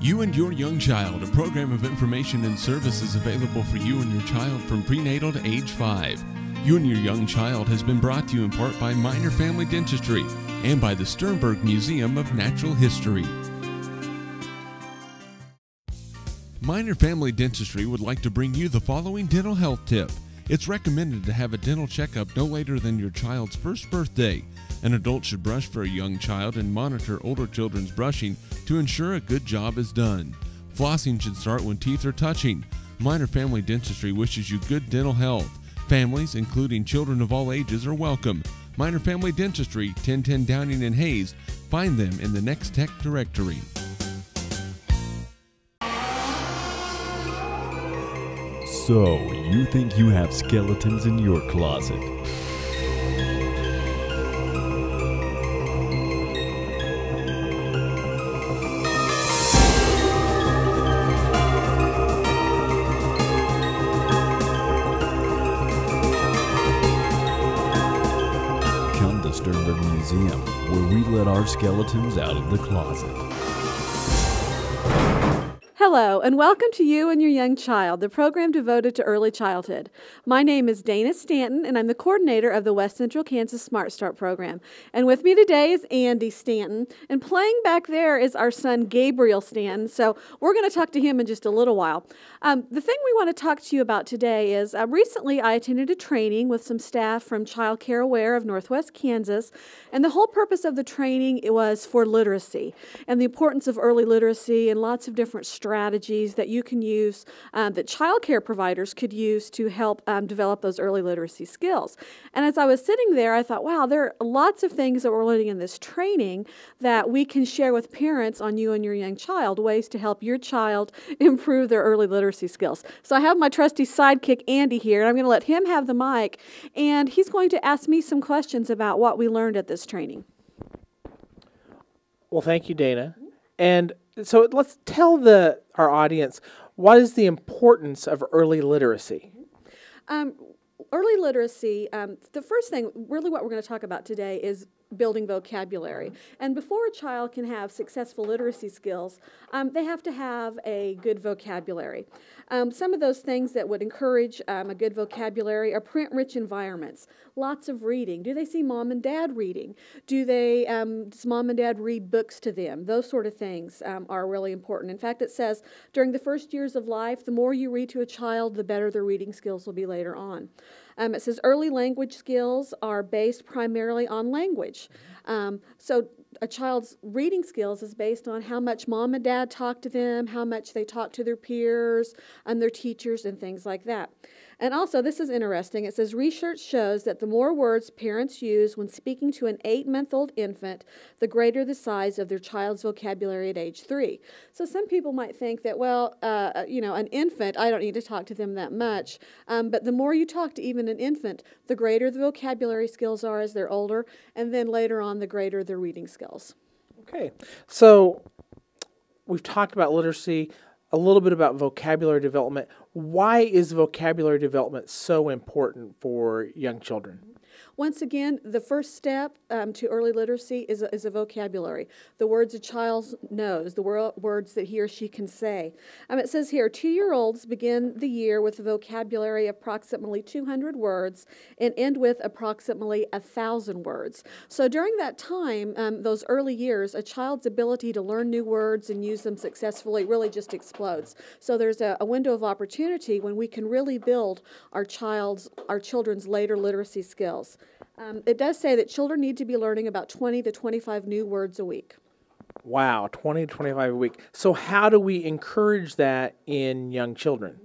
You and Your Young Child, a program of information and services available for you and your child from prenatal to age 5. You and Your Young Child has been brought to you in part by Minor Family Dentistry and by the Sternberg Museum of Natural History. Minor Family Dentistry would like to bring you the following dental health tip. It's recommended to have a dental checkup no later than your child's first birthday. An adult should brush for a young child and monitor older children's brushing to ensure a good job is done. Flossing should start when teeth are touching. Minor Family Dentistry wishes you good dental health. Families, including children of all ages, are welcome. Minor Family Dentistry, 1010 Downing and Hayes. Find them in the Next Tech directory. So, you think you have skeletons in your closet? Come to Sternberg Museum, where we let our skeletons out of the closet. Hello, and welcome to You and Your Young Child, the program devoted to early childhood. My name is Dana Stanton, and I'm the coordinator of the West Central Kansas Smart Start program. And with me today is Andy Stanton, and playing back there is our son Gabriel Stanton, so we're going to talk to him in just a little while. The thing we want to talk to you about today is recently I attended a training with some staff from Child Care Aware of Northwest Kansas, and the whole purpose of the training was for literacy and the importance of early literacy and lots of different strategies that you can use, that child care providers could use to help develop those early literacy skills. And as I was sitting there, I thought, wow, there are lots of things that we're learning in this training that we can share with parents on You and Your Young Child, ways to help your child improve their early literacy skills. So I have my trusty sidekick, Andy, here, and I'm going to let him have the mic, and he's going to ask me some questions about what we learned at this training. Well, thank you, Dana. And so let's tell our audience, what is the importance of early literacy? Early literacy, the first thing, really what we're going to talk about today is building vocabulary. And before a child can have successful literacy skills, they have to have a good vocabulary. Some of those things that would encourage a good vocabulary are print-rich environments, lots of reading. Do they see mom and dad reading? Does mom and dad read books to them? Those sort of things are really important. In fact, it says during the first years of life, the more you read to a child, the better their reading skills will be later on. It says early language skills are based primarily on language. So a child's reading skills is based on how much mom and dad talk to them, how much they talk to their peers and their teachers and things like that. And also, this is interesting, it says research shows that the more words parents use when speaking to an 8-month-old infant, the greater the size of their child's vocabulary at age 3. So some people might think that, well, an infant, I don't need to talk to them that much. But the more you talk to even an infant, the greater the vocabulary skills are as they're older, and then later on, the greater their reading skills. Okay, so we've talked about literacy, a little bit about vocabulary development. Why is vocabulary development so important for young children? Once again, the first step to early literacy is a vocabulary. The words a child knows, the words that he or she can say. It says here, 2-year-olds begin the year with a vocabulary of approximately 200 words and end with approximately 1,000 words. So during that time, those early years, a child's ability to learn new words and use them successfully really just explodes. So there's a window of opportunity when we can really build our children's later literacy skills. It does say that children need to be learning about 20 to 25 new words a week. Wow, 20 to 25 a week. So how do we encourage that in young children?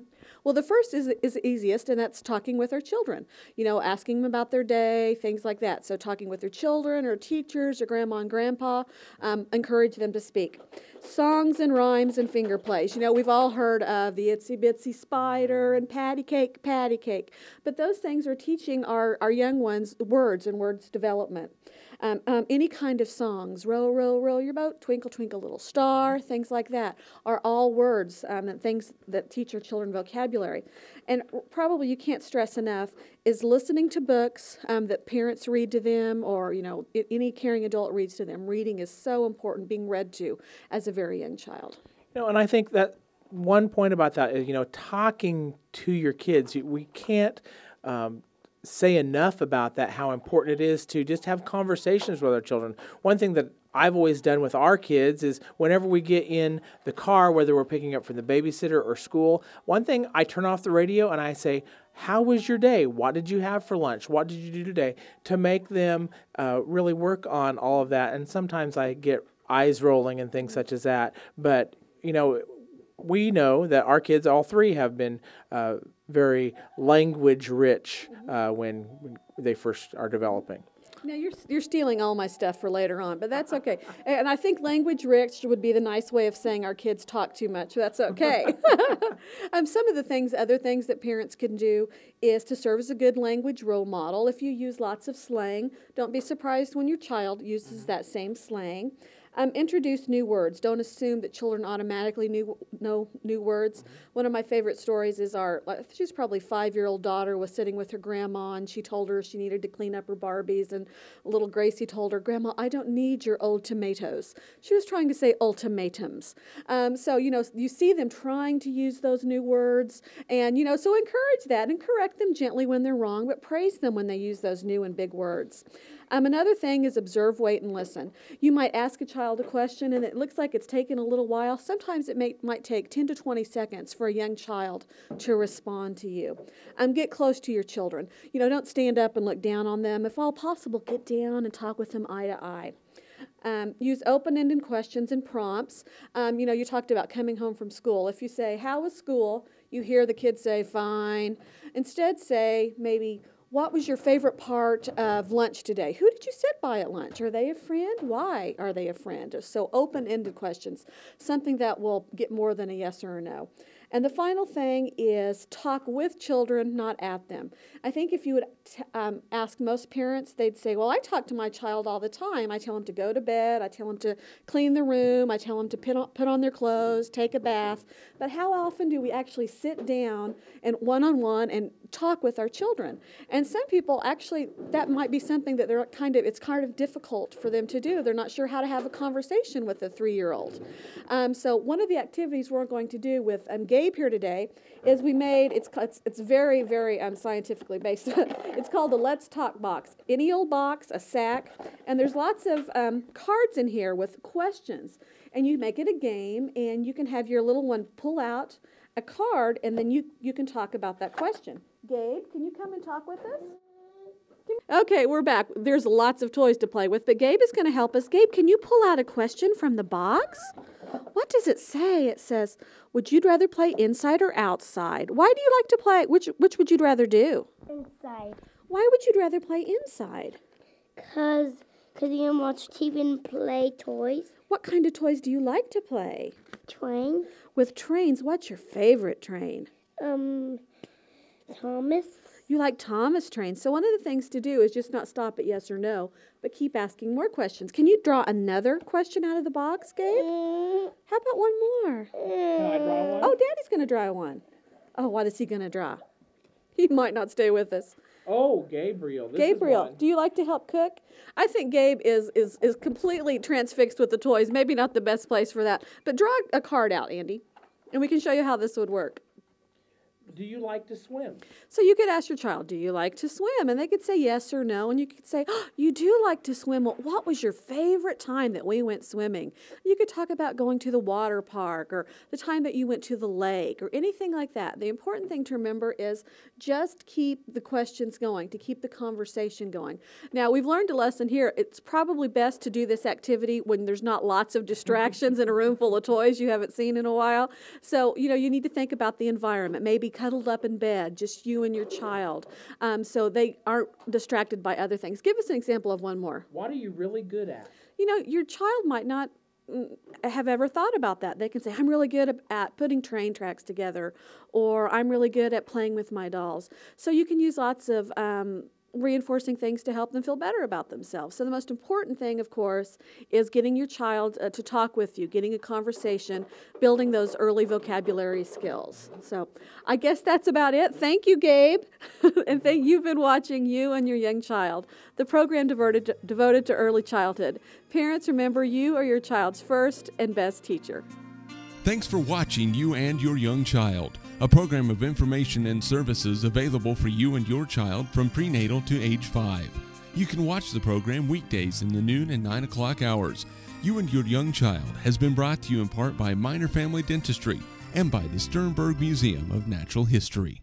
Well, the first is easiest, and that's talking with our children. Asking them about their day, things like that. So talking with their children or teachers or grandma and grandpa, encourage them to speak. Songs and rhymes and finger plays. We've all heard of the itsy bitsy spider and patty cake. But those things are teaching our young ones words and words development. Any kind of songs, row, row, row your boat, twinkle, twinkle, little star, things like that are all words and things that teach our children vocabulary. And probably you can't stress enough is listening to books that parents read to them or, any caring adult reads to them. Reading is so important, being read to as a very young child. And I think that one point about that is, talking to your kids, we can't say enough about that, how important it is to just have conversations with our children. One thing that I've always done with our kids is whenever we get in the car, whether we're picking up from the babysitter or school, one thing, I turn off the radio and I say, how was your day? What did you have for lunch? What did you do today? To make them really work on all of that. And sometimes I get eyes rolling and things such as that. But, we know that our kids, all three, have been very language rich when they first are developing. Now, you're stealing all my stuff for later on, but that's okay. And I think language rich would be the nice way of saying our kids talk too much. That's okay. Some of the other things that parents can do is to serve as a good language role model. If you use lots of slang, don't be surprised when your child uses that same slang. Introduce new words. Don't assume that children automatically know new words. One of my favorite stories is she's probably 5-year-old daughter was sitting with her grandma, and she told her she needed to clean up her Barbies, and little Gracie told her, Grandma, I don't need your old tomatoes. She was trying to say ultimatums. You see them trying to use those new words, and, so encourage that and correct them gently when they're wrong, but praise them when they use those new and big words. Another thing is observe, wait, and listen. You might ask a child a question, and it looks like it's taken a little while. Sometimes it might take 10 to 20 seconds for a young child to respond to you. Get close to your children. Don't stand up and look down on them. If all possible, get down and talk with them eye to eye. Use open-ended questions and prompts. You talked about coming home from school. If you say, how was school? You hear the kids say, fine. Instead, say, maybe, what was your favorite part of lunch today? Who did you sit by at lunch? Are they a friend? Why are they a friend? So open-ended questions, something that will get more than a yes or a no. And the final thing is talk with children, not at them. I think if you would ask most parents, they'd say, well, I talk to my child all the time. I tell them to go to bed. I tell them to clean the room. I tell them to put on their clothes, take a bath. But how often do we actually sit down and one-on-one and talk with our children? And some people actually, that might be something that it's kind of difficult for them to do. They're not sure how to have a conversation with a 3-year-old. So one of the activities we're going to do with Gabe here today is it's very, very scientifically based. It's called the Let's Talk box. Any old box, a sack, and there's lots of cards in here with questions. And you make it a game, and you can have your little one pull out a card, and then you can talk about that question. Gabe, can you come and talk with us? Okay, we're back. There's lots of toys to play with, but Gabe is going to help us. Gabe, can you pull out a question from the box? What does it say? It says, would you rather play inside or outside? Why do you like to play? Which would you rather do? Inside. Why would you rather play inside? Because you can watch TV and play toys. What kind of toys do you like to play? Trains. With trains, what's your favorite train? Thomas. You like Thomas trains. So one of the things to do is just not stop at yes or no, but keep asking more questions. Can you draw another question out of the box, Gabe? How about one more? Can I draw one? Oh, Daddy's going to draw one. Oh, what is he going to draw? He might not stay with us. Oh, Gabriel. Gabriel, do you like to help cook? I think Gabe is completely transfixed with the toys. Maybe not the best place for that. But draw a card out, Andy, and we can show you how this would work. Do you like to swim? So you could ask your child, do you like to swim? And they could say yes or no. And you could say, oh, you do like to swim. Well, what was your favorite time that we went swimming? You could talk about going to the water park or the time that you went to the lake or anything like that. The important thing to remember is just keep the questions going, to keep the conversation going. Now, we've learned a lesson here. It's probably best to do this activity when there's not lots of distractions in a room full of toys you haven't seen in a while. So, you need to think about the environment. Maybe cuddled up in bed, just you and your child, so they aren't distracted by other things. Give us an example of one more. What are you really good at? Your child might not have ever thought about that. They can say, I'm really good at putting train tracks together, or I'm really good at playing with my dolls. So you can use lots of reinforcing things to help them feel better about themselves. So the most important thing, of course, is getting your child to talk with you, getting a conversation, building those early vocabulary skills. So I guess that's about it. Thank you, Gabe. And you've been watching You and Your Young Child, the program devoted to early childhood. Parents, remember, you are your child's first and best teacher. Thanks for watching You and Your Young Child, a program of information and services available for you and your child from prenatal to age 5. You can watch the program weekdays in the noon and 9 o'clock hours. You and Your Young Child has been brought to you in part by Minor Family Dentistry and by the Sternberg Museum of Natural History.